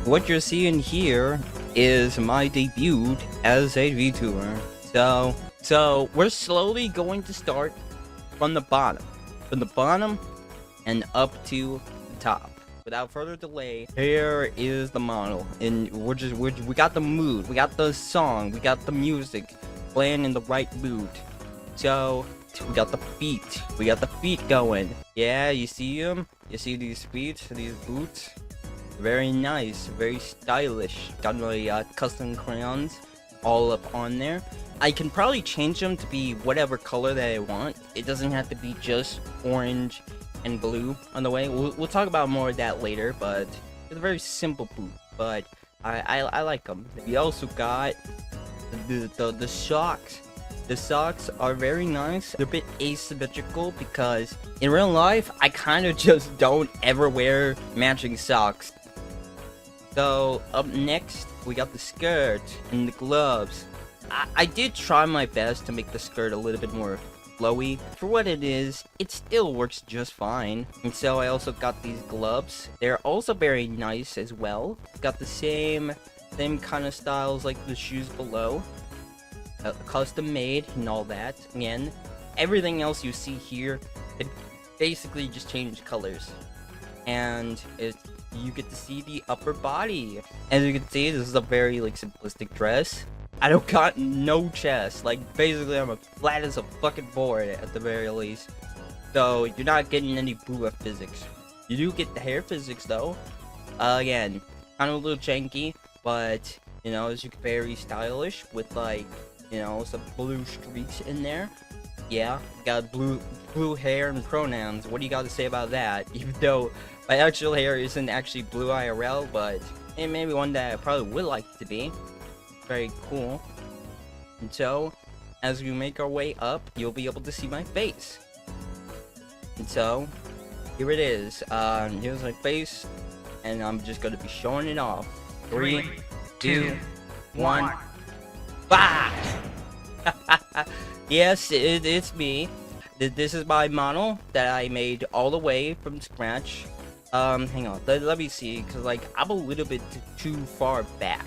what you're seeing here is my debut as a VTuber. So we're slowly going to start from the bottom, and up to the top. Without further delay, here is the model, and we got the mood, we got the song, we got the music playing in the right mood. So we got the feet going. Yeah, you see them? You see these feet, these boots? Very nice, very stylish. Got my custom crayons all up on there. I can probably change them to be whatever color that I want. It doesn't have to be just orange and blue on the way. We'll talk about more of that later, but it's a very simple boot, but I like them. We also got the socks. The socks are very nice. They're a bit asymmetrical because in real life I kind of just don't ever wear matching socks. So up next we got the skirt and the gloves. I did try my best to make the skirt a little bit more flowy. For what it is, it still works just fine. And so I also got these gloves. They're also very nice as well. Got the same kind of styles like the shoes below. Custom made and all that. Again, everything else you see here, it basically just changed colors. And you get to see the upper body. As you can see, this is a very simplistic dress. I don't got no chest. Basically I'm as flat as a fucking board at the very least. So you're not getting any booba physics. You do get the hair physics though. Again, kind of a little janky, but you know, it's very stylish with some blue streaks in there. Yeah, got blue hair and pronouns. What do you got to say about that? Even though my actual hair isn't actually blue IRL, but it may be one that I probably would like it to be. Very cool. And so, as we make our way up, you'll be able to see my face. And so, here it is. Here's my face, and I'm just gonna be showing it off. 3, 2, 1. Bah! Yes, it's me. This is my model that I made all the way from scratch. Hang on, let me see, cause I'm a little bit too far back.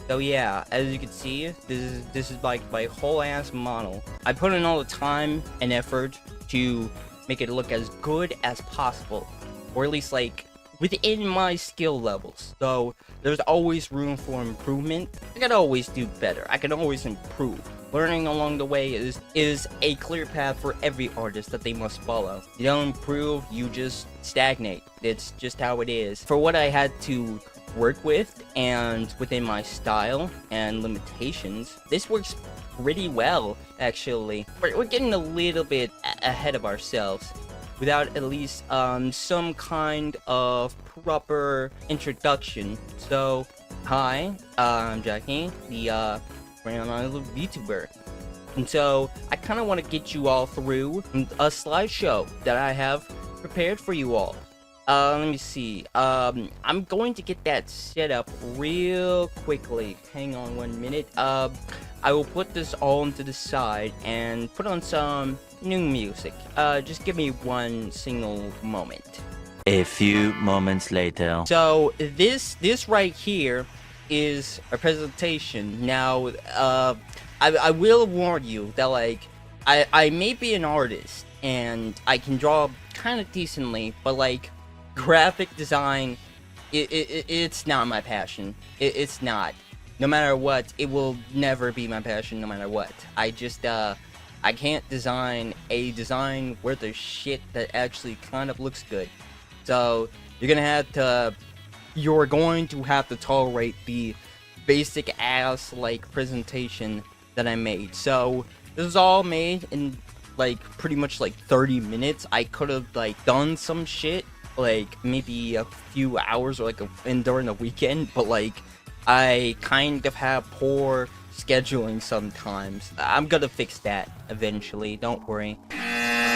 So yeah, as you can see, this is my whole ass model. I put in all the time and effort to make it look as good as possible, or at least within my skill levels. So there's always room for improvement. I can always do better. I can always improve. Learning along the way is a clear path for every artist that they must follow. You don't improve, you just stagnate. It's just how it is. For what I had to work with and within my style and limitations, this works pretty well actually. We're getting a little bit ahead of ourselves without at least some kind of proper introduction. So hi, I'm Jackie, the Crayon Vtuber. And so I kind of want to get you all through a slideshow that I have prepared for you all. Let me see. I'm going to get that set up real quickly. Hang on 1 minute. I will put this all into the side and put on some new music. Just give me one single moment. A few moments later. So this right here is a presentation. Now, I will warn you that I may be an artist and I can draw kind of decently, but graphic design, it's not my passion. It's not. No matter what, it will never be my passion no matter what. I just, I can't design a design worth of shit that actually kind of looks good. So, you're going to have to tolerate the basic ass, presentation that I made. So, this is all made in, pretty much 30 minutes. I could have, done some shit maybe a few hours or during the weekend, but I kind of have poor scheduling sometimes. I'm gonna fix that eventually, don't worry.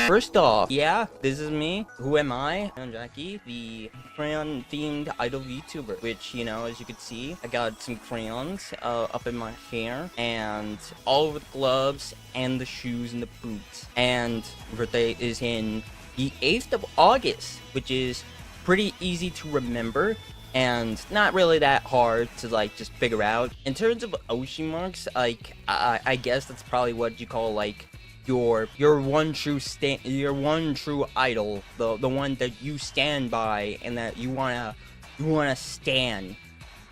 First off, yeah, this is me. Who am I? I'm Jackie, the crayon themed idol VTuber, which, you know, as you can see, I got some crayons up in my hair and all over the gloves and the shoes and the boots. And birthday is in the 8th of August, which is pretty easy to remember. and not really that hard to like just figure out. In terms of ocean marks, like I guess that's probably what you call like your one true idol, the one that you stand by and that you wanna stand.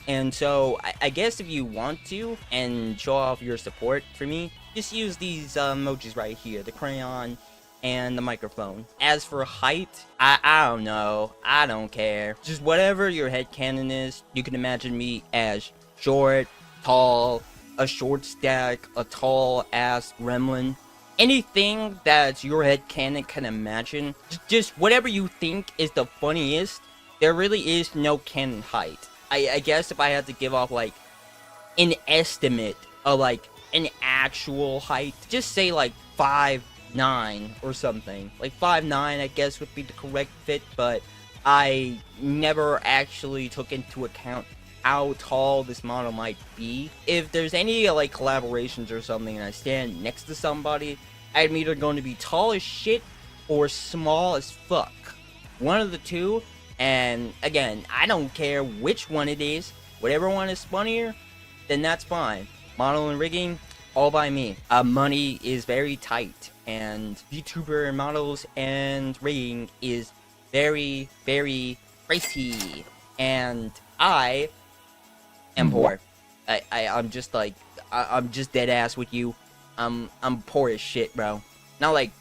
And so I guess if you want to and show off your support for me, just use these emojis right here, the crayon and the microphone. As for height, I don't know. I don't care. Just whatever your headcanon is, you can imagine me as short, tall, a short stack, a tall ass gremlin. Anything that your headcanon can imagine, just whatever you think is the funniest. There really is no canon height. I guess if I had to give off like an estimate of like an actual height, just say like 5'9" or something. Like 5'9" I guess would be the correct fit, but I never actually took into account how tall this model might be. If there's any like collaborations or something and I stand next to somebody, I'm either going to be tall as shit or small as fuck. One of the two. And again, I don't care which one it is. Whatever one is funnier, then that's fine. Model and rigging, all by me. Money is very tight, and VTuber models and rigging is very, very pricey. And I am poor. I'm just like, I'm just dead ass with you. I'm poor as shit, bro. Not like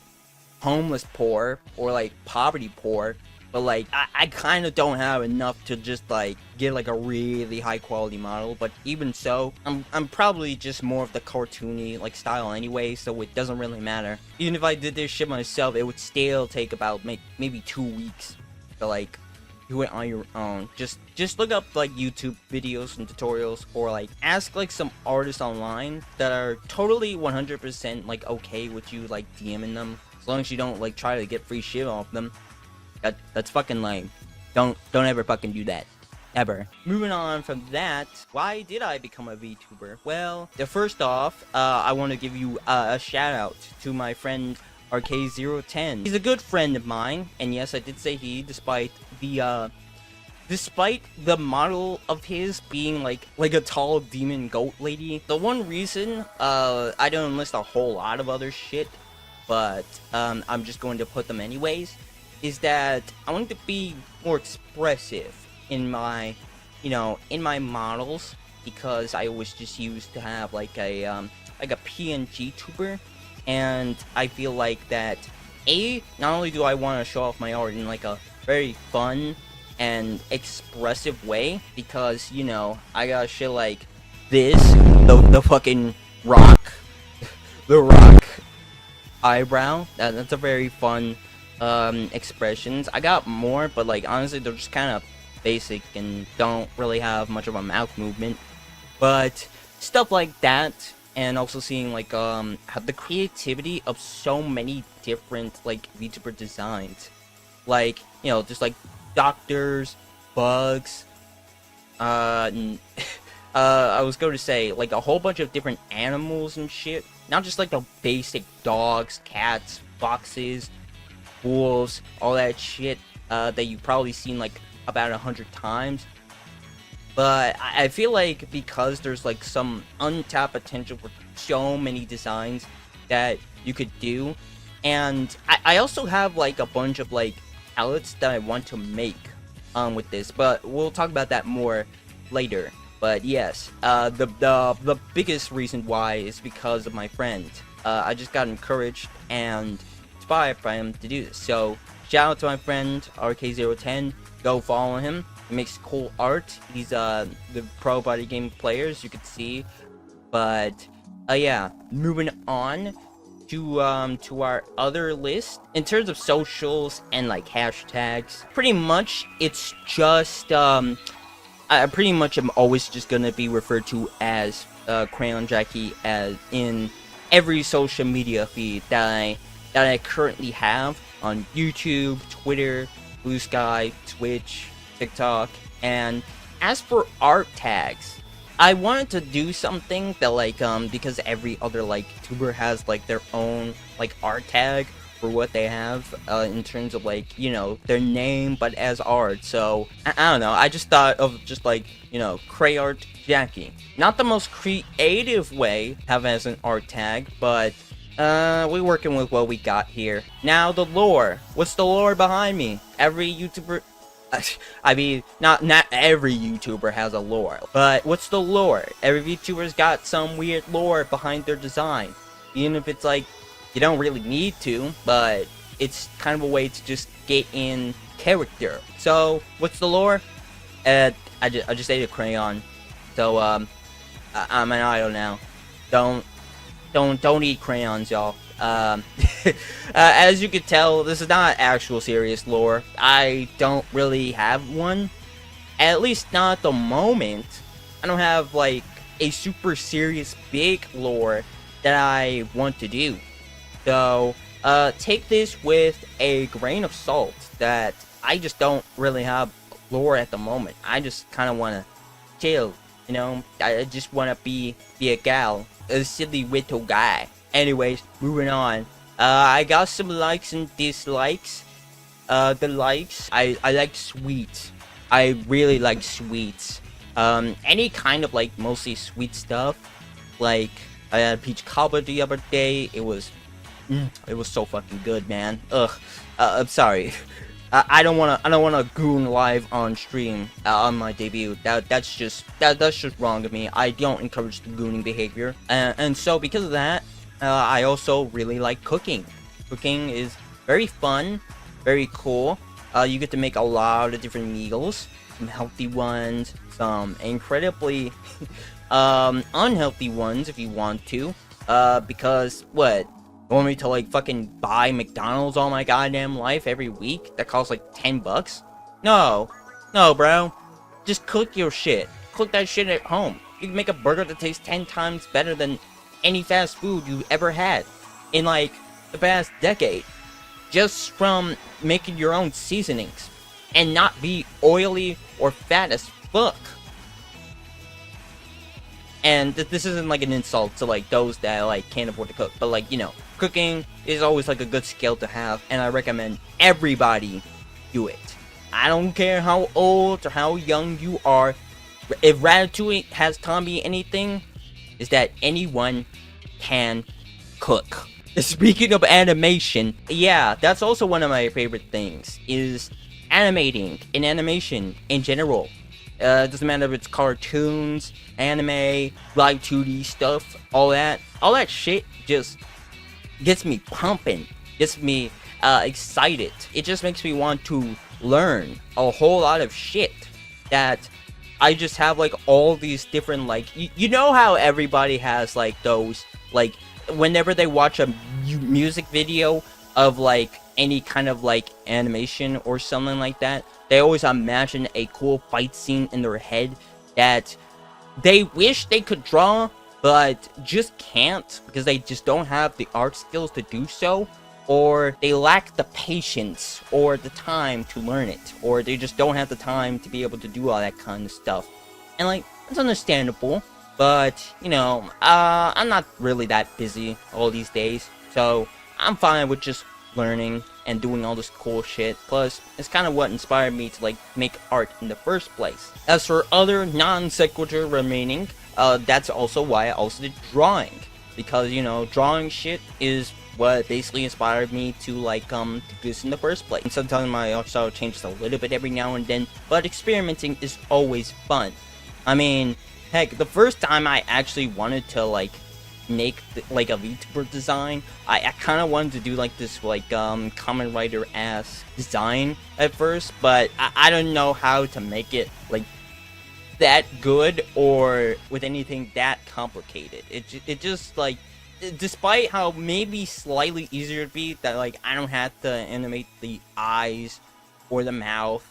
homeless poor or like poverty poor. But like, I kind of don't have enough to just like get like a really high quality model. But even so, I'm probably just more of the cartoony like style anyway, so it doesn't really matter. Even if I did this shit myself, it would still take about maybe 2 weeks to like do it on your own. Just look up like YouTube videos and tutorials, or like ask like some artists online that are totally 100% like okay with you like DMing them, as long as you don't like try to get free shit off them. That's fucking lame. Don't ever fucking do that. Ever. Moving on from that, why did I become a VTuber? Well, first off, I want to give you a shout out to my friend RK010. He's a good friend of mine, and yes, I did say he, despite the model of his being like a tall demon goat lady. The one reason I don't enlist a whole lot of other shit, but I'm just going to put them anyways, is that I wanted to be more expressive in my, in my models, because I always just used to have like a PNG tuber, and I feel like that not only do I want to show off my art in like a very fun and expressive way, because I got shit like this, the fucking rock, the rock eyebrow. That's a very fun expressions. I got more, but like honestly they're just kind of basic and don't really have much of a mouth movement, but stuff like that. And also seeing like the creativity of so many different like VTuber designs, like just like doctors, bugs, I was going to say like a whole bunch of different animals and shit, not just like the basic dogs, cats, foxes, wolves, all that shit that you've probably seen like about 100 times. But I feel like because there's like some untapped potential for so many designs that you could do, and I also have like a bunch of like palettes that I want to make with this, but we'll talk about that more later. But yes, the biggest reason why is because of my friend. I just got encouraged and inspired by him to do this. So shout out to my friend RK010. Go follow him. He makes cool art. He's the pro party game player, as you can see. But yeah, moving on to our other list in terms of socials and like hashtags. Pretty much it's just I pretty much am always just gonna be referred to as Crayon Jackie as in every social media feed that I currently have on YouTube, Twitter, Blue Sky, Twitch, TikTok. And as for art tags, I wanted to do something that like because every other like tuber has like their own like art tag for what they have in terms of like, you know, their name, but as art. So I don't know, I just thought of just like, you know, Crayon Jackie. Not the most creative way to have as an art tag, but we're working with what we got here. Now the lore. What's the lore behind me? Every YouTuber, I mean, not every YouTuber has a lore, but what's the lore? Every YouTuber's got some weird lore behind their design. Even if it's like, you don't really need to, but it's kind of a way to just get in character. So, what's the lore? I just ate a crayon. So, I'm an idol now. Don't eat crayons, y'all. As you can tell, this is not actual serious lore. I don't really have one. At least not at the moment. I don't have, like, a super serious big lore that I want to do. So, take this with a grain of salt that I just don't really have lore at the moment. I just kind of want to chill, you know? I just want to be a gal, a silly little guy. Anyways, moving on. I got some likes and dislikes. The likes, I like sweets. I really like sweets. Any kind of, like, mostly sweet stuff. Like, I had peach cobbler the other day. It was so fucking good, man. Ugh. I'm sorry. I don't wanna goon live on stream on my debut. That's just wrong of me. I don't encourage the gooning behavior. And so because of that, I also really like cooking. Cooking is very fun, very cool. You get to make a lot of different meals, some healthy ones, some incredibly unhealthy ones if you want to. Because what? You want me to like fucking buy McDonald's all my goddamn life every week? That costs like $10? No, bro. Just cook your shit. Cook that shit at home. You can make a burger that tastes 10 times better than any fast food you ever had in like the past decade, just from making your own seasonings and not be oily or fat as fuck. And this isn't like an insult to like those that like can't afford to cook, but like, you know, cooking is always like a good skill to have, and I recommend everybody do it. I don't care how old or how young you are. If Ratatouille has taught me anything, is that anyone can cook. Speaking of animation, yeah, that's also one of my favorite things, is animating and animation in general. It doesn't matter if it's cartoons, anime, live 2D stuff, all that shit just gets me pumping, gets me excited. It just makes me want to learn a whole lot of shit that I just have like all these different like, you know how everybody has like those, like whenever they watch a music video of like any kind of like animation or something like that, they always imagine a cool fight scene in their head that they wish they could draw, but just can't because they just don't have the art skills to do so, or they lack the patience or the time to learn it, or they just don't have the time to be able to do all that kind of stuff. And like, it's understandable, but you know, I'm not really that busy all these days, so I'm fine with just learning and doing all this cool shit. Plus, it's kind of what inspired me to like make art in the first place. As for other non-sequitur remaining, that's also why I also did drawing, because you know, drawing shit is what basically inspired me to like do this in the first place. And sometimes my art style changes a little bit every now and then, but experimenting is always fun. I mean, heck, the first time I actually wanted to like make like a Vtuber design, I kind of wanted to do like this like common writer ass design at first, but I don't know how to make it like that good or with anything that complicated. It just like, despite how maybe slightly easier it'd be, that like I don't have to animate the eyes or the mouth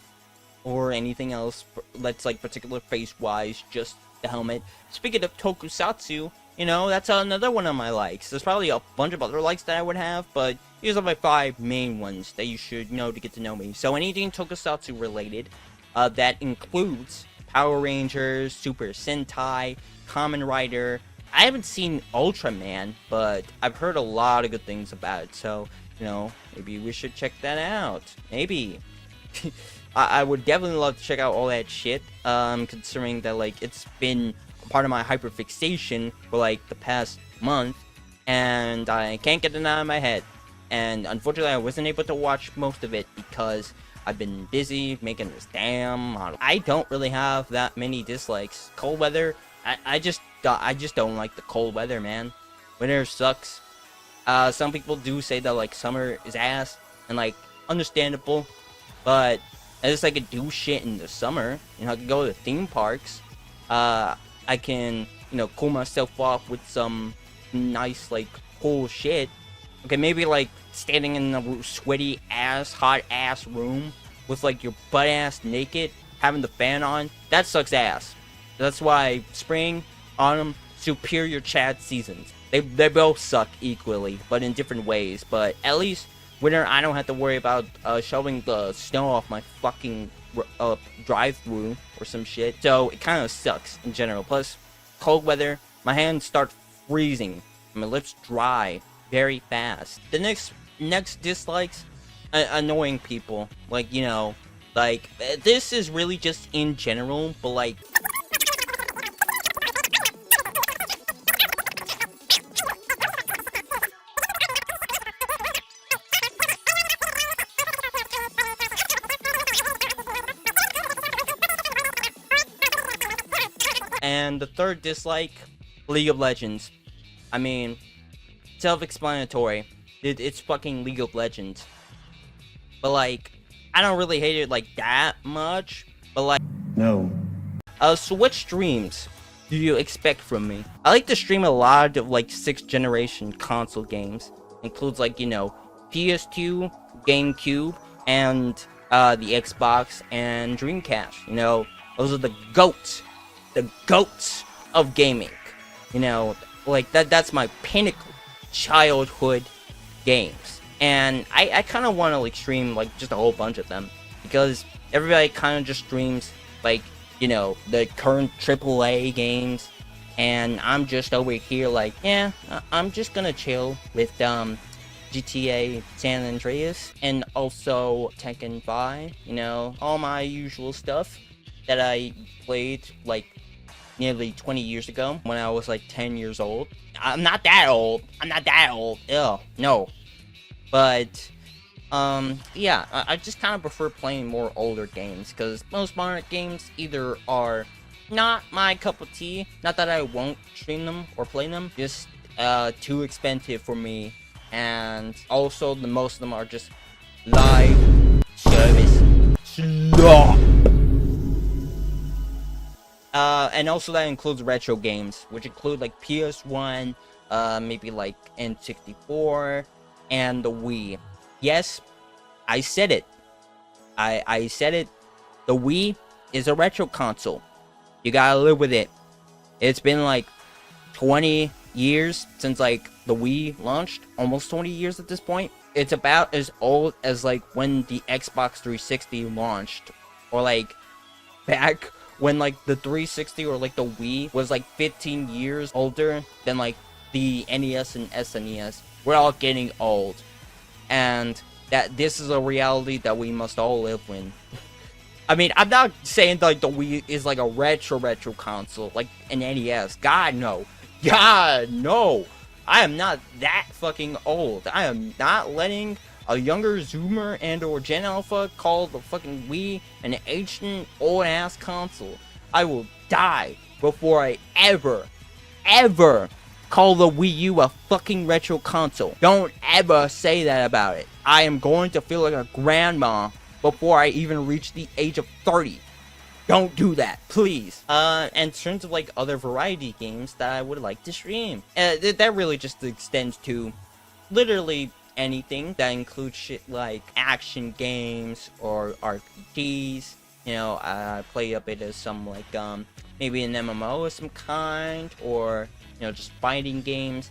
or anything else that's like particular face wise, just the helmet. Speaking of tokusatsu, you know, that's another one of my likes. There's probably a bunch of other likes that I would have, but here's are my 5 main ones that you should know to get to know me. So anything tokusatsu related, that includes Power Rangers, Super Sentai, Kamen Rider. I haven't seen Ultraman, but I've heard a lot of good things about it. So maybe we should check that out. Maybe. I would definitely love to check out all that shit, considering that, like, it's been part of my hyperfixation for, like, the past month, and I can't get it out of my head. And unfortunately, I wasn't able to watch most of it because I've been busy making this damn model. I don't really have that many dislikes. Cold weather, I just don't like the cold weather, man. Winter sucks. Some people do say that, like, summer is ass, and, like, understandable, but at least I could do shit in the summer. I could go to theme parks. I can, cool myself off with some nice, like, cool shit. Okay, maybe, like, standing in a sweaty ass, hot ass room with, like, your butt ass naked, having the fan on. That sucks ass. That's why spring, autumn, superior Chad seasons. They both suck equally, but in different ways. But at least winter, I don't have to worry about shoveling the snow off my fucking drive-through or some shit. So it kind of sucks in general. Plus, cold weather, my hands start freezing, my lips dry very fast. The next dislikes, annoying people. Like, like, this is really just in general, but like, and the third dislike, League of Legends. I mean, self-explanatory. It's fucking League of Legends. But like, I don't really hate it like that much. But like, no. So what streams do you expect from me? I like to stream a lot of like 6th generation console games. Includes like, PS2, GameCube, and the Xbox and Dreamcast. Those are the goats. The goats of gaming. Like that's my pinnacle childhood games. And I kind of want to like stream like just a whole bunch of them, because everybody kind of just streams like, the current AAA games, and I'm just over here like, yeah, I'm just gonna chill with GTA San Andreas and also Tekken 5, all my usual stuff that I played like nearly 20 years ago when I was like 10 years old. I'm not that old. Ew, no. But, yeah, I just kind of prefer playing more older games, because most modern games either are not my cup of tea, not that I won't stream them or play them, just too expensive for me, and also the most of them are just live service slop. And also that includes retro games, which include like PS1, maybe like N64, and the Wii. Yes, I said it. I said it. The Wii is a retro console. You gotta live with it. It's been like 20 years since like the Wii launched. Almost 20 years at this point. It's about as old as like when the Xbox 360 launched. Or like back when like the 360 or like the Wii was like 15 years older than like the NES and SNES. We're all getting old, and that this is a reality that we must all live with. I mean, I'm not saying like the Wii is like a retro console like an NES. God no. God no. I am not that fucking old. I am not letting a younger Zoomer and or Gen Alpha call the fucking Wii an ancient old ass console. I will die before I ever call the Wii U a fucking retro console. Don't ever say that about it. I am going to feel like a grandma before I even reach the age of 30. Don't do that, please. And in terms of like other variety games that I would like to stream, that really just extends to literally anything that includes shit like action games or RPGs. I play a bit of some like maybe an MMO of some kind, or just fighting games.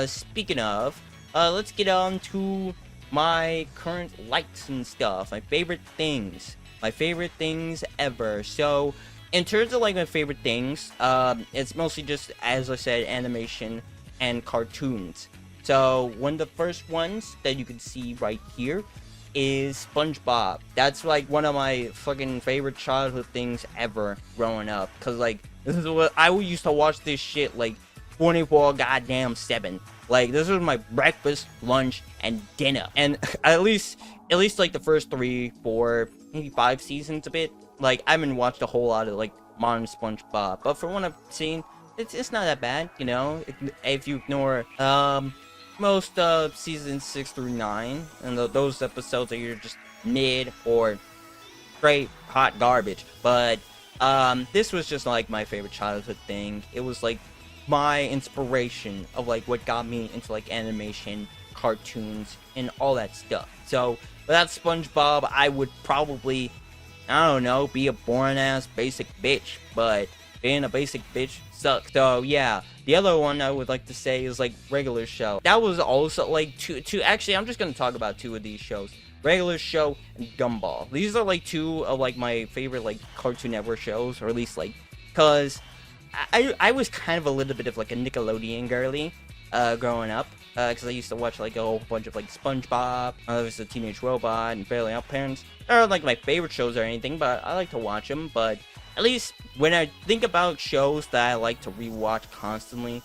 Speaking of, let's get on to my current likes and stuff, my favorite things ever. So in terms of like my favorite things, it's mostly just, as I said, animation and cartoons. So one of the first ones that you can see right here is SpongeBob. That's like one of my fucking favorite childhood things ever growing up. Cause like this is what I used to watch this shit like 24 goddamn 7. Like this was my breakfast, lunch, and dinner. And at least like the first 3, 4, maybe 5 seasons of it. Like I haven't watched a whole lot of like modern SpongeBob, but from what I've seen, it's not that bad, you know. If you ignore most seasons 6 through 9 and those episodes are either just mid or straight hot garbage. But this was just like my favorite childhood thing. It was like my inspiration of like what got me into like animation, cartoons, and all that stuff. So without SpongeBob, I would probably, I don't know, be a boring ass basic bitch. But being a basic bitch sucks. So yeah, the other one I would like to say is like Regular Show. That was also like two. Actually, I'm just gonna talk about 2 of these shows: Regular Show and Gumball. These are like 2 of like my favorite like Cartoon Network shows, or at least like, cause I was kind of a little bit of like a Nickelodeon girly growing up. Because I used to watch like a whole bunch of like SpongeBob, there's a Teenage Robot, and Fairly Odd Parents. They're not like my favorite shows or anything, but I like to watch them. But at least when I think about shows that I like to rewatch constantly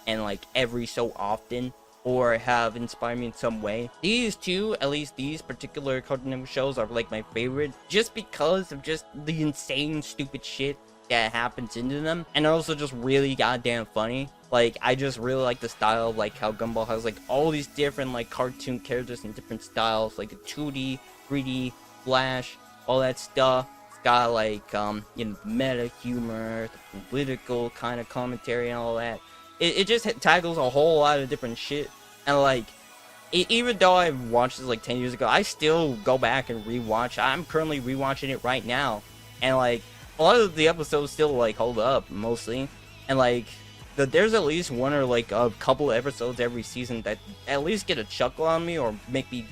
and like every so often, or have inspired me in some way, these 2, at least these particular Cartoon Network shows, are like my favorite just because of just the insane stupid shit that happens into them, and also just really goddamn funny. Like I just really like the style of like how Gumball has like all these different like cartoon characters in different styles, like the 2D, 3D, Flash, all that stuff. It's got like you know, meta humor, the political kind of commentary and all that. It just tackles a whole lot of different shit. And like even though I watched this like 10 years ago, I still go back and rewatch. I'm currently rewatching it right now, and like a lot of the episodes still like hold up mostly. And like there's at least one or like a couple of episodes every season that at least get a chuckle on me or make me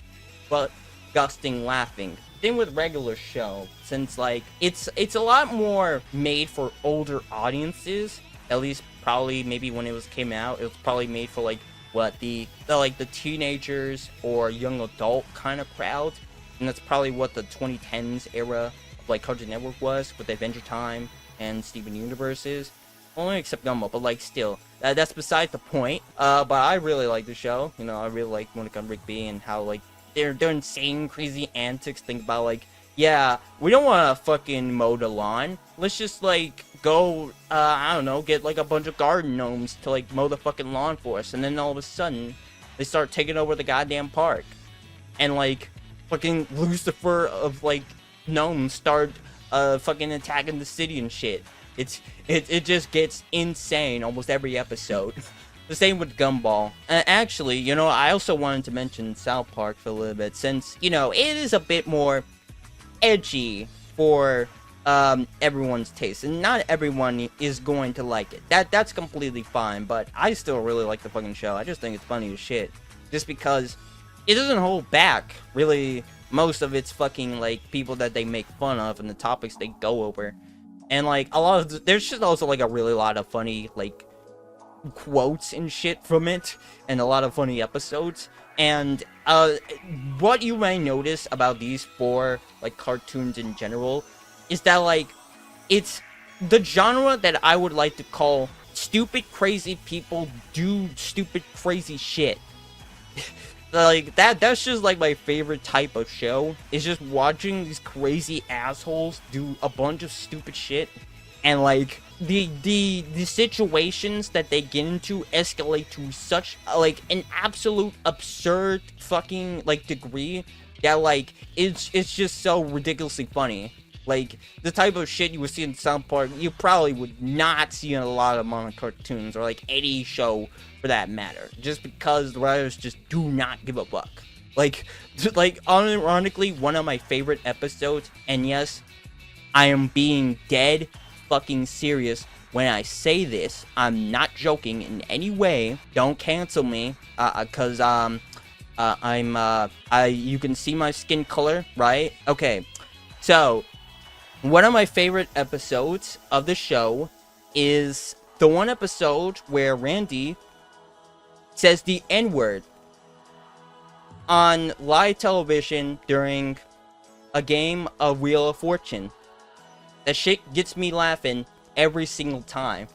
butt gusting laughing. Same with Regular Show, since like it's a lot more made for older audiences. At least probably maybe when it came out, it was probably made for like what the teenagers or young adult kind of crowd. And that's probably what the 2010s era of like Cartoon Network was, with Adventure Time and Steven Universe is. Only except Gumball, but like still, that's beside the point. But I really like the show. You know, I really like Monica and Rigby and how like they're insane, crazy antics. Think about like, yeah, we don't want to fucking mow the lawn. Let's just like go, I don't know, get like a bunch of garden gnomes to like mow the fucking lawn for us. And then all of a sudden, they start taking over the goddamn park, and like fucking Lucifer of like gnomes start fucking attacking the city and shit. It just gets insane almost every episode. The same with Gumball. Actually, you know, I also wanted to mention South Park for a little bit, since, you know, it is a bit more edgy for everyone's taste, and not everyone is going to like it. That's completely fine, but I still really like the fucking show. I just think it's funny as shit, just because it doesn't hold back really most of its fucking like people that they make fun of and the topics they go over. And like a lot of there's just also like a really lot of funny like quotes and shit from it, and a lot of funny episodes. And what you may notice about these 4 like cartoons in general is that like it's the genre that I would like to call stupid crazy people do stupid crazy shit. Like that's just like my favorite type of show, is just watching these crazy assholes do a bunch of stupid shit, and like the situations that they get into escalate to such like an absolute absurd fucking like degree that like it's just so ridiculously funny. Like the type of shit you would see in South Park, you probably would not see in a lot of modern cartoons, or like any show for that matter, just because the writers just do not give a fuck. Like unironically, one of my favorite episodes, and yes, I am being dead fucking serious when I say this, I'm not joking in any way, don't cancel me, cause you can see my skin color, right? Okay, so one of my favorite episodes of the show is the one episode where Randy says the N-word on live television during a game of Wheel of Fortune. That shit gets me laughing every single time.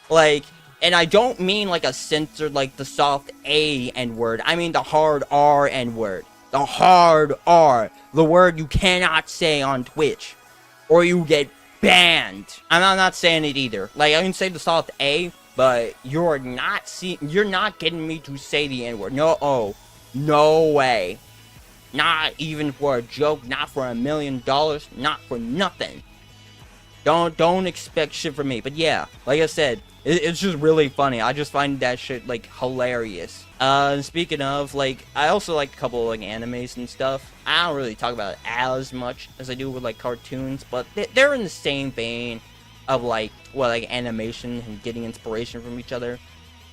Like, and I don't mean like a censored, like the soft A N-word. I mean the hard R N-word. The hard R. The word you cannot say on Twitch. Or you get banned. I'm not saying it either. Like, I can say the soft A, but you're not getting me to say the N-word. No way. Not even for a joke, not for $1 million, not for nothing. Don't expect shit from me. But yeah, like I said, it's just really funny. I just find that shit, like, hilarious. Speaking of, like, I also like a couple of, like, animes and stuff. I don't really talk about it as much as I do with, like, cartoons, but they're in the same vein of, like, well, like, animation and getting inspiration from each other.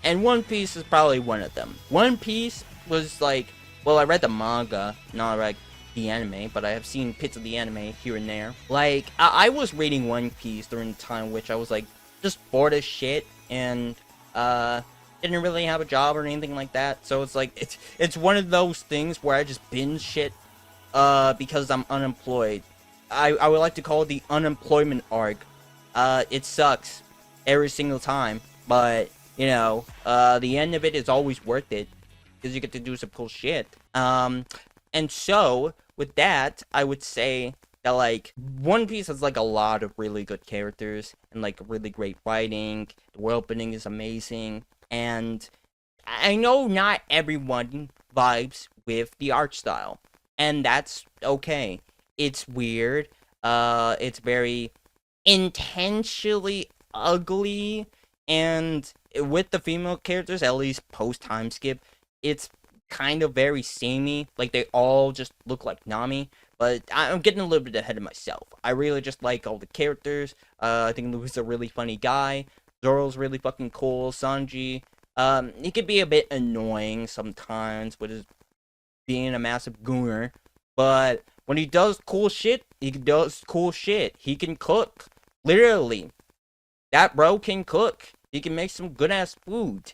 And One Piece is probably one of them. One Piece was, like, well, I read the manga, not read the anime, but I have seen bits of the anime here and there. Like, I was reading One Piece during the time which I was, like, just bored as shit, and, didn't really have a job or anything like that, so it's like, it's one of those things where I just binge shit, because I'm unemployed. I would like to call it the unemployment arc. It sucks every single time, but, you know, the end of it is always worth it, because you get to do some cool shit. And so, with that, I would say that, like, One Piece has, like, a lot of really good characters, and, like, really great writing, the world building is amazing, and I know not everyone vibes with the art style, and that's okay. It's weird, it's very intentionally ugly, and with the female characters, at least post-time skip, it's kind of very samey, like they all just look like Nami, but I'm getting a little bit ahead of myself. I really just like all the characters. I think Luffy's a really funny guy, Zoro's really fucking cool, Sanji, he could be a bit annoying sometimes with his being a massive gooner, but when he does cool shit, he does cool shit. He can cook, literally. That bro can cook. He can make some good ass food.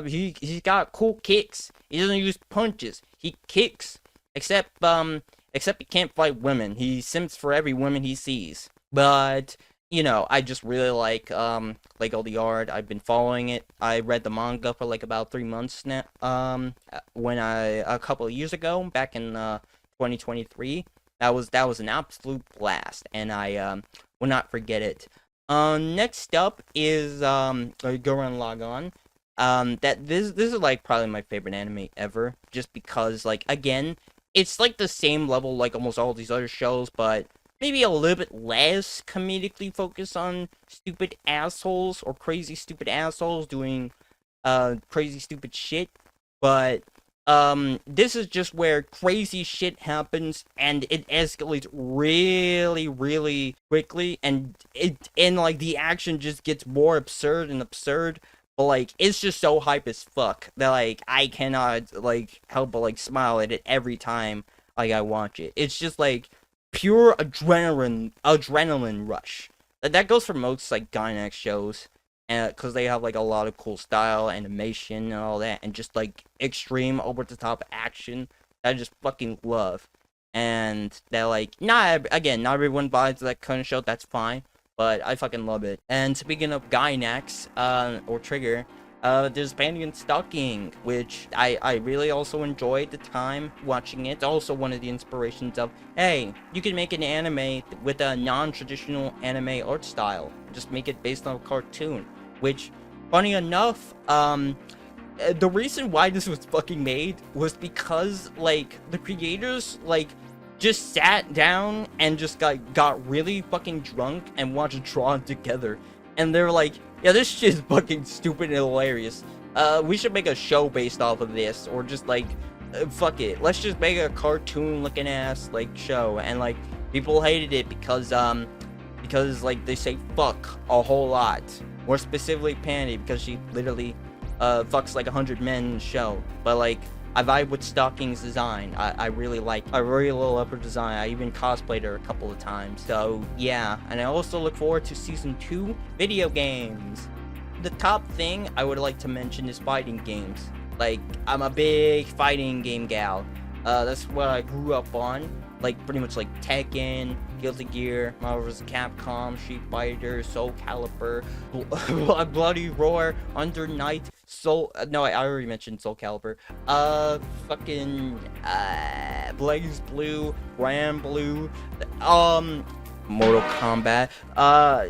He's got cool kicks. He doesn't use punches. He kicks. Except he can't fight women. He simps for every woman he sees. But, you know, I just really like all the art. I've been following it. I read the manga for, like, about 3 months now. A couple of years ago, back in, 2023. That was an absolute blast, and I, will not forget it. Next up is, go and log on. That this is like probably my favorite anime ever, just because, like, again, it's like the same level like almost all these other shows, but maybe a little bit less comedically focused on stupid assholes or crazy stupid assholes doing crazy stupid shit. But this is just where crazy shit happens and it escalates really, really quickly, and like the action just gets more absurd and absurd. But, like, it's just so hype as fuck that, like, I cannot, like, help but, like, smile at it every time, like, I watch it. It's just, like, pure adrenaline rush. That goes for most, like, Gainax shows, and because they have, like, a lot of cool style, animation, and all that, and just, like, extreme, over-the-top action that I just fucking love. And they're, like, not everyone buys that kind of show, that's fine. But I fucking love it. And speaking of Gainax, or Trigger, there's Panty and Stalking, which I really also enjoyed the time watching it. It's also one of the inspirations of, hey, you can make an anime with a non-traditional anime art style. Just make it based on a cartoon. Which, funny enough, the reason why this was fucking made was because, like, the creators, like, just sat down and just got really fucking drunk and watched Tron together. And they were like, yeah, this shit is fucking stupid and hilarious. We should make a show based off of this, or just, like, fuck it. Let's just make a cartoon-looking ass, like, show. And, like, people hated it because, like, they say fuck a whole lot. More specifically, Panty, because she literally, fucks, like, 100 men in the show. But, like, I vibe with Stalking's design. I really love her design. I even cosplayed her a couple of times. So, yeah. And I also look forward to Season 2 video games. the top thing I would like to mention is fighting games. Like, I'm a big fighting game gal. That's what I grew up on. Like, pretty much like Tekken, Guilty Gear, Marvel vs. Capcom, Street Fighter, Soul Calibur, Bloody Roar, Under Night, no, I already mentioned Soul Calibur. Fucking, Blaze Blue, Ram Blue, Mortal Kombat,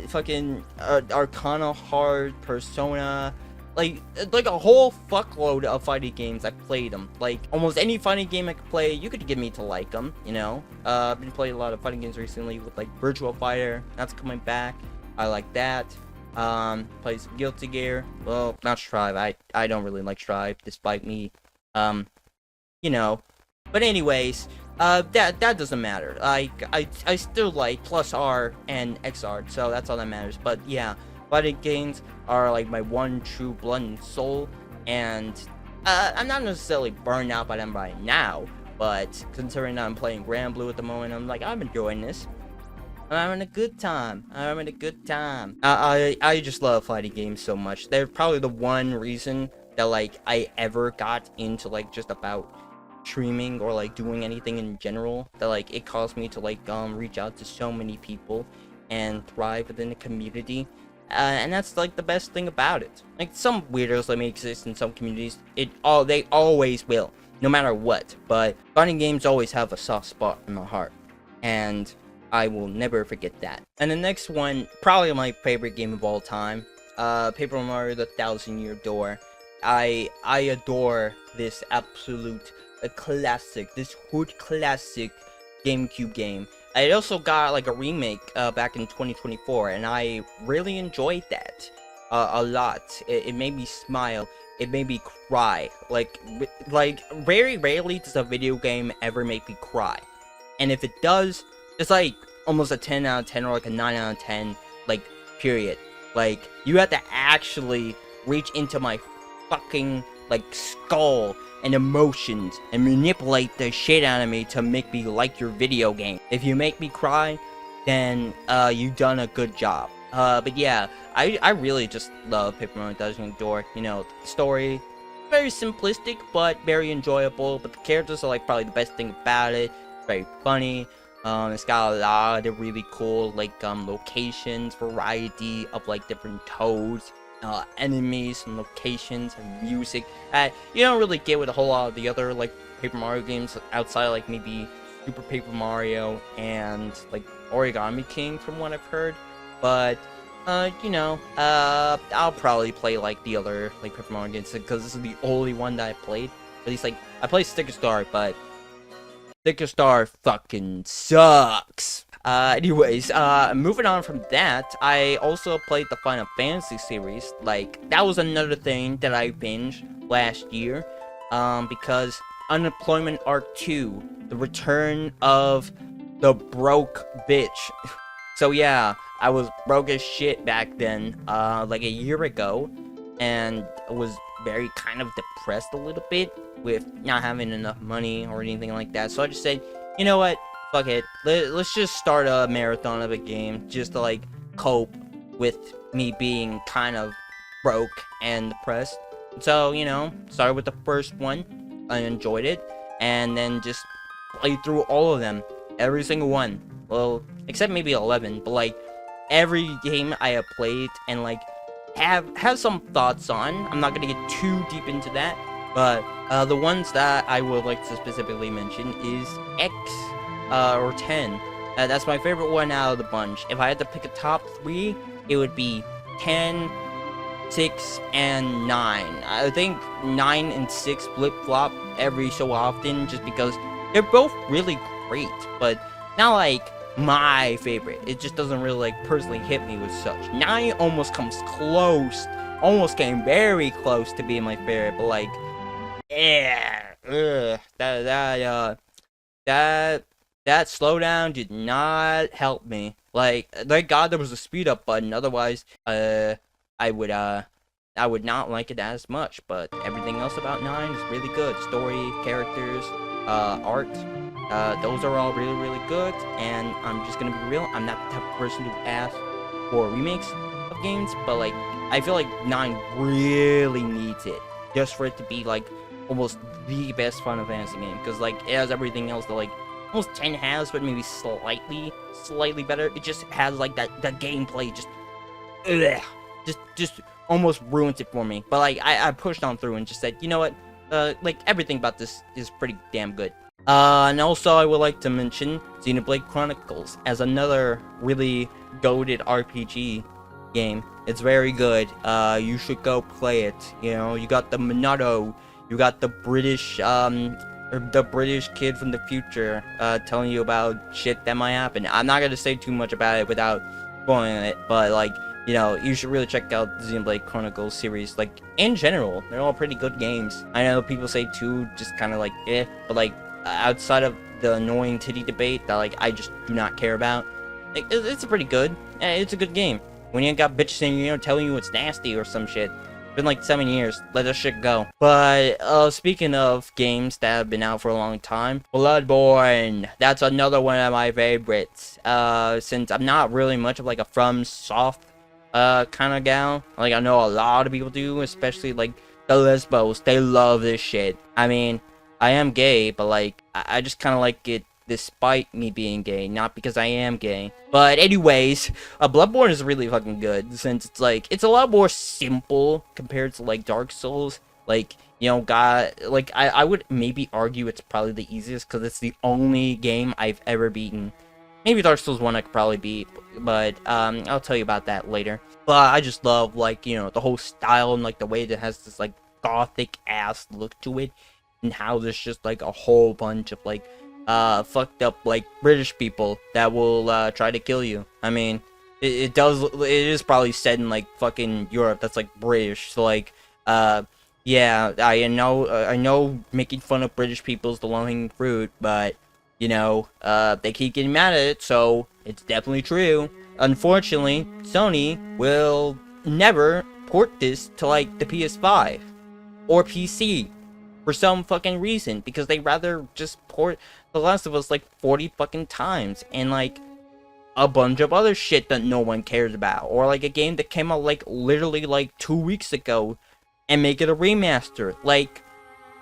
fucking, Arcana Hard, Persona, like a whole fuckload of fighting games. I played them. Like, almost any fighting game I could play, you could get me to like them, you know? I've been playing a lot of fighting games recently with, like, Virtual Fighter. That's coming back. I like that. Play some Guilty Gear. Well, not Strive. I don't really like Strive, despite me, you know. But anyways, that doesn't matter. Like, I still like Plus R and XR, so that's all that matters. But yeah, fighting games are like my one true blood and soul, and I'm not necessarily burned out by them right now, but considering I'm playing Grand Blue at the moment, I'm like, I'm enjoying this. I'm having a good time. I'm having a good time. I just love fighting games so much. They're probably the one reason that, like, I ever got into, like, just about streaming or, like, doing anything in general, that, like, it caused me to, like, reach out to so many people and thrive within the community. And that's, like, the best thing about it. Like, some weirdos that may exist in some communities, they always will, no matter what. But fighting games always have a soft spot in my heart, and I will never forget that. And the next one, probably my favorite game of all time, Paper Mario: The Thousand-Year Door. I adore this absolute classic, this hood classic GameCube game. I also got, like, a remake back in 2024, and I really enjoyed that a lot. It made me smile. It made me cry. Like very rarely does a video game ever make me cry. And if it does, it's like almost a 10 out of 10 or like a 9 out of 10, like, period. Like, you have to actually reach into my fucking, like, skull and emotions and manipulate the shit out of me to make me like your video game. If you make me cry, then you've done a good job. But yeah, I really just love Paper Mario: Thousand-Year Door. You know, the story, very simplistic but very enjoyable. But the characters are, like, probably the best thing about it. It's very funny. It's got a lot of really cool, like, locations, variety of, like, different toads, enemies and locations and music that you don't really get with a whole lot of the other, like, Paper Mario games outside of, like, maybe Super Paper Mario and, like, Origami King, from what I've heard. But you know, I'll probably play, like, the other, like, Paper Mario games, because this is the only one that I played. At least, like, I played Sticker Star, but Sticker Star fucking sucks. Anyways, moving on from that, I also played the Final Fantasy series. Like, that was another thing that I binged last year, because Unemployment Arc 2, the return of the broke bitch. So yeah, I was broke as shit back then, like a year ago, and was very kind of depressed a little bit with not having enough money or anything like that. So I just said, you know what? Fuck it. Let's just start a marathon of a game just to, like, cope with me being kind of broke and depressed. So, you know, started with the first one. I enjoyed it. And then just played through all of them. Every single one. Well, except maybe 11. But, like, every game I have played and, like, have some thoughts on. I'm not gonna get too deep into that. But the ones that I would like to specifically mention is X. Or 10. That's my favorite one out of the bunch. If I had to pick a top 3, it would be 10, 6, and 9. I think 9 and 6 flip-flop every so often, just because they're both really great, but not, like, my favorite. It just doesn't really, like, personally hit me with such. 9 almost comes close, almost came very close to being my favorite, but, like, yeah, that slowdown did not help me. Like, thank God there was a speed up button. Otherwise, I would not like it as much. But everything else about 9 is really good. Story, characters, art, those are all really, really good. And I'm just gonna be real. I'm not the type of person to ask for remakes of games, but like I feel like 9 really needs it just for it to be like almost the best Final Fantasy game, because like it has everything else that like almost 10 has, but maybe slightly better. It just has like that gameplay ugh, just almost ruins it for me. But like I pushed on through and just said, you know what, like everything about this is pretty damn good. And also I would like to mention Xenoblade Chronicles as another really goated RPG game. It's very good. You should go play it. You know, you got the Minato, you got the British kid from the future, telling you about shit that might happen. I'm not gonna say too much about it without spoiling it, but like, you know, you should really check out the Xenoblade Chronicles series. Like, in general, they're all pretty good games. I know people say 2 just kind of like, but like, outside of the annoying titty debate that like I just do not care about, it's a pretty good. It's a good game. When you ain't got bitches in, you know, telling you it's nasty or some shit. It's been like 7 years. Let that shit go. But speaking of games that have been out for a long time, Bloodborne. That's another one of my favorites. Since I'm not really much of like a FromSoft kind of gal. Like I know a lot of people do, especially like the lesbos. They love this shit. I mean, I am gay, but like I just kind of like it despite me being gay, not because I am gay. But anyways, Bloodborne is really fucking good, since it's like it's a lot more simple compared to like Dark Souls. Like, you know, like I would maybe argue it's probably the easiest because it's the only game I've ever beaten. Maybe Dark Souls 1 I could probably beat, but I'll tell you about that later. But I just love, like, you know, the whole style and like the way that it has this like gothic ass look to it, and how there's just like a whole bunch of like fucked up like British people that will try to kill you. I mean, it is probably set in like fucking Europe. That's like British. So like yeah, I know making fun of British people is the low-hanging fruit, but you know, they keep getting mad at it, so it's definitely true. Unfortunately, Sony will never port this to like the PS5 or PC for some fucking reason, because they rather just port The Last of Us like 40 fucking times, and like a bunch of other shit that no one cares about, or like a game that came out like literally like 2 weeks ago and make it a remaster. Like,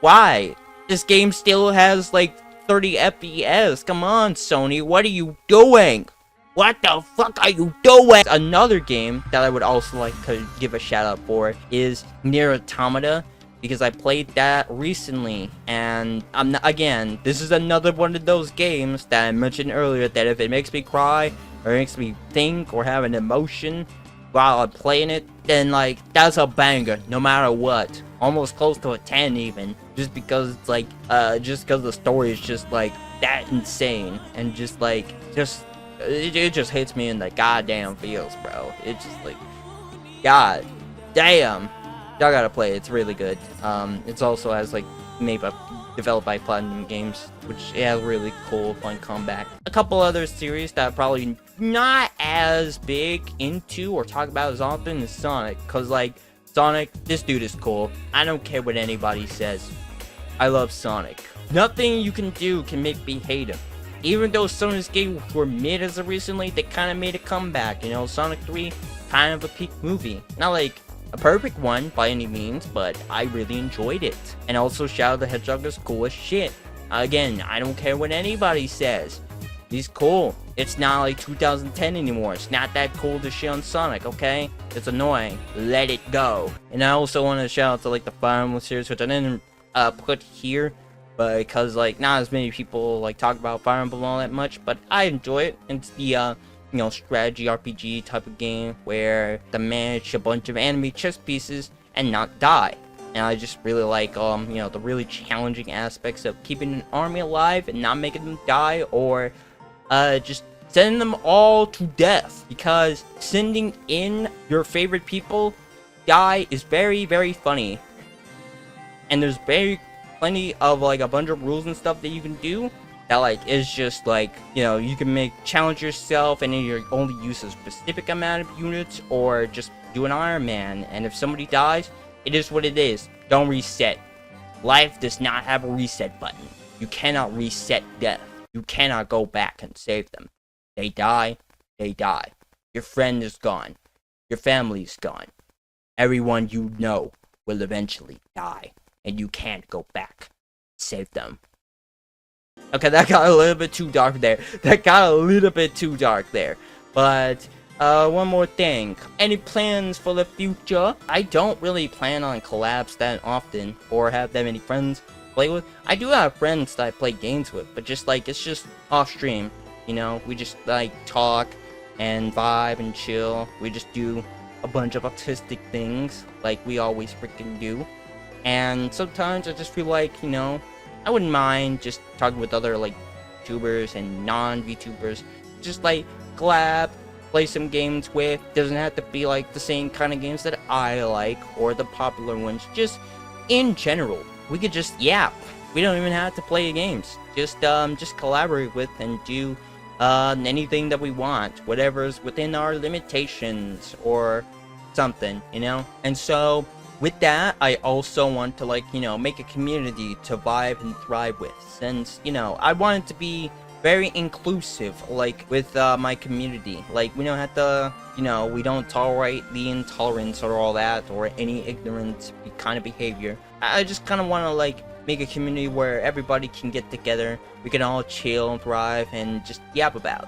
why? This game still has like 30 FPS. Come on, Sony, what are you doing? What the fuck are you doing? Another game that I would also like to give a shout out for is Nier Automata, because I played that recently, and again, this is another one of those games that I mentioned earlier, that if it makes me cry, or makes me think, or have an emotion while I'm playing it, then like, that's a banger, no matter what. Almost close to a 10 even, just because it's like, just because the story is just like, that insane, and just like, it just hits me in the goddamn feels, bro. It's just like, god damn. Y'all gotta play it, it's really good. It's also has like developed by Platinum Games, which has really cool, fun combat. A couple other series that I'm probably not as big into or talk about as often is Sonic, cause like Sonic, this dude is cool. I don't care what anybody says. I love Sonic. Nothing you can do can make me hate him. Even though some of his games were mid as of recently, they kind of made a comeback. You know, Sonic 3, kind of a peak movie. Not like a perfect one by any means, but I really enjoyed it. And also, Shadow the Hedgehog is cool as shit. Again, I don't care what anybody says. He's cool. It's not like 2010 anymore. It's not that cool to shit on Sonic, okay? It's annoying. Let it go. And I also want to shout out to like the Fire Emblem series, which I didn't put here, but because like not as many people like talk about Fire Emblem all that much, but I enjoy it. It's the you know, strategy RPG type of game where to manage a bunch of enemy chess pieces and not die. And I just really like you know, the really challenging aspects of keeping an army alive and not making them die, or just sending them all to death, because sending in your favorite people die is very, very funny. And there's plenty of like a bunch of rules and stuff that you can do that like is just like, you know, you can challenge yourself and then you only use a specific amount of units, or just do an Iron Man, and if somebody dies, it is what it is. Don't reset. Life does not have a reset button. You cannot reset death. You cannot go back and save them. They die, they die. Your friend is gone. your family's gone. Everyone you know will eventually die, and you can't go back. Save them. Okay, that got a little bit too dark there. But, one more thing. Any plans for the future? I don't really plan on collabs that often, or have that many friends play with. I do have friends that I play games with, but just like, it's just off stream. You know, we just like talk and vibe and chill. We just do a bunch of autistic things like we always freaking do. And sometimes I just feel like, you know, I wouldn't mind just talking with other like Vtubers and non-Vtubers. Just like collab, play some games with. Doesn't have to be like the same kind of games that I like or the popular ones. Just in general, we could just yap. We don't even have to play games. Just collaborate with and do anything that we want, whatever's within our limitations or something, you know. And so with that, I also want to, like, you know, make a community to vibe and thrive with, since, you know, I want it to be very inclusive, like, with my community. Like, we don't have to, you know, we don't tolerate the intolerance or all that, or any ignorant kind of behavior. I just kind of want to, like, make a community where everybody can get together, we can all chill and thrive and just yap about.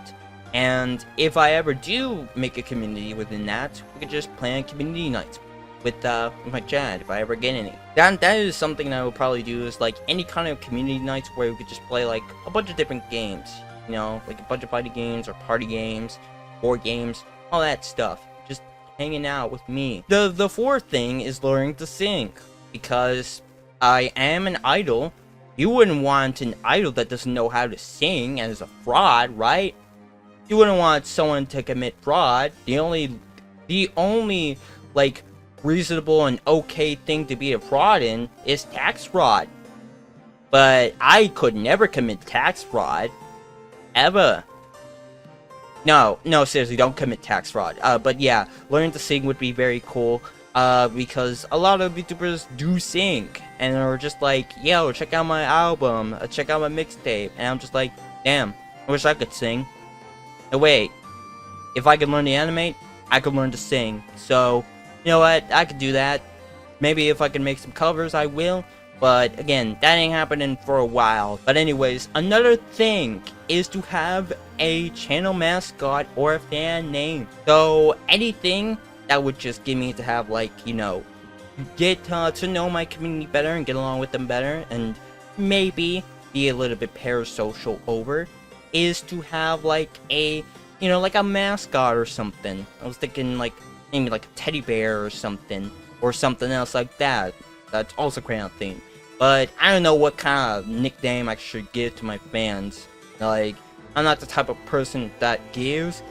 And if I ever do make a community within that, we could just plan community nights with my chat, if I ever get any. That is something that I would probably do, is like any kind of community nights where we could just play like a bunch of different games, you know, like a bunch of fighting games or party games, board games, all that stuff, just hanging out with me. The fourth thing is learning to sing, because I am an idol. You wouldn't want an idol that doesn't know how to sing and is a fraud, right? You wouldn't want someone to commit fraud. The only like reasonable and okay thing to be a fraud in is tax fraud. But I could never commit tax fraud. Ever. No, seriously, don't commit tax fraud. But yeah, learning to sing would be very cool. Because a lot of YouTubers do sing, and are just like, yo, check out my album, check out my mixtape, and I'm just like, damn, I wish I could sing. No, wait, if I could learn to animate, I could learn to sing, so, you know what, I could do that. Maybe if I can make some covers, I will, but again, that ain't happening for a while. But anyways, another thing is to have a channel mascot or a fan name. So, anything that would just give me to have, like, you know, get to know my community better and get along with them better, and maybe be a little bit parasocial over, is to have like a, you know, like a mascot or something. I was thinking like maybe like a teddy bear or something else like that. That's also Crayon themed. But I don't know what kind of nickname I should give to my fans. Like, I'm not the type of person that gives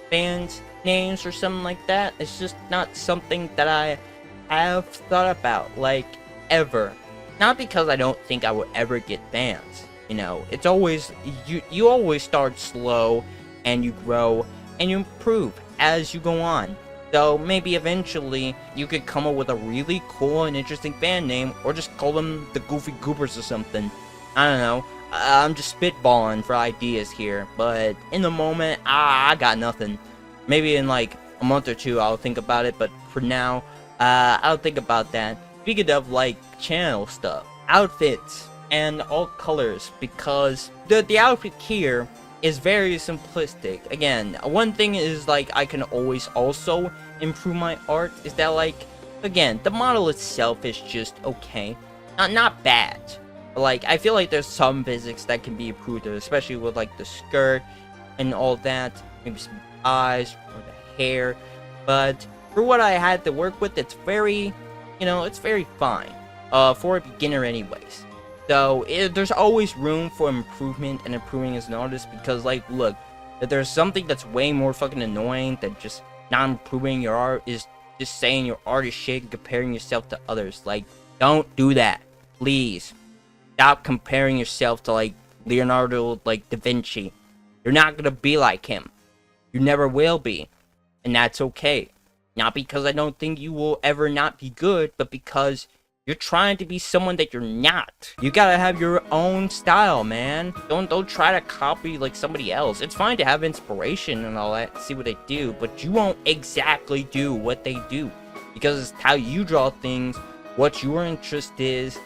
fans names or something like that. It's just not something that I have thought about, like, ever. Not because I don't think I would ever get fans. You know, it's always, you always start slow, and you grow, and you improve as you go on. So maybe eventually you could come up with a really cool and interesting fan name, or just call them the Goofy Goopers or something. I don't know. I'm just spitballing for ideas here, but in the moment, I got nothing. Maybe in like a month or two I'll think about it, but for now, I'll think about that. Speaking of like channel stuff, outfits and all colors, because the outfit here is very simplistic. Again, one thing is like I can always also improve my art is that, like, again, the model itself is just okay, not bad. Like, I feel like there's some physics that can be improved, especially with like the skirt and all that, maybe some eyes or the hair. But for what I had to work with, it's very, you know, it's very fine for a beginner anyways. So there's always room for improvement and improving as an artist, because, like, look, if there's something that's way more fucking annoying than just not improving your art, is just saying your art is shit and comparing yourself to others. Like, don't do that, please. Stop comparing yourself to like Leonardo, like Da Vinci. You're not gonna be like him. You never will be, and that's okay. Not because I don't think you will ever not be good, but because You're trying to be someone that you're not. You gotta have your own style, man. Don't try to copy like somebody else. It's fine to have inspiration and all that, see what they do, but you won't exactly do what they do. Because it's how you draw things, what your interest is,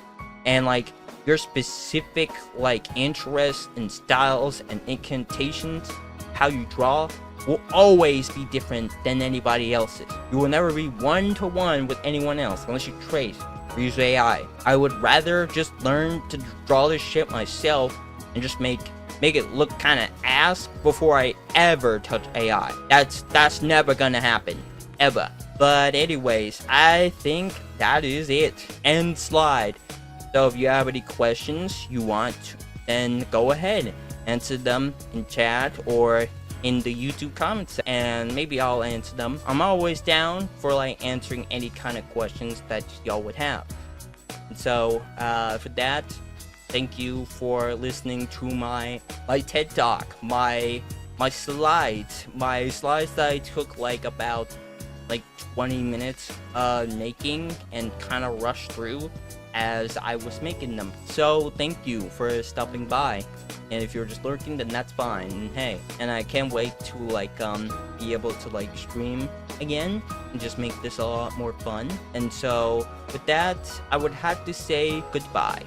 and like your specific like interests and styles and incantations, how you draw will always be different than anybody else's. You will never be one-to-one with anyone else unless you trace or use AI. I would rather just learn to draw this shit myself and just make it look kind of ass before I ever touch AI. That's never gonna happen, ever. But anyways, I think that is it. End slide. So if you have any questions you want, then go ahead, answer them in chat or in the YouTube comments, and maybe I'll answer them. I'm always down for like answering any kind of questions that y'all would have. And so for that, thank you for listening to my TED Talk, my slides that I took like about 20 minutes making and kind of rushed through as I was making them. So thank you for stopping by, and if you're just lurking, then that's fine. And hey, and I can't wait to be able to stream again and just make this a lot more fun. And so with that, I would have to say goodbye.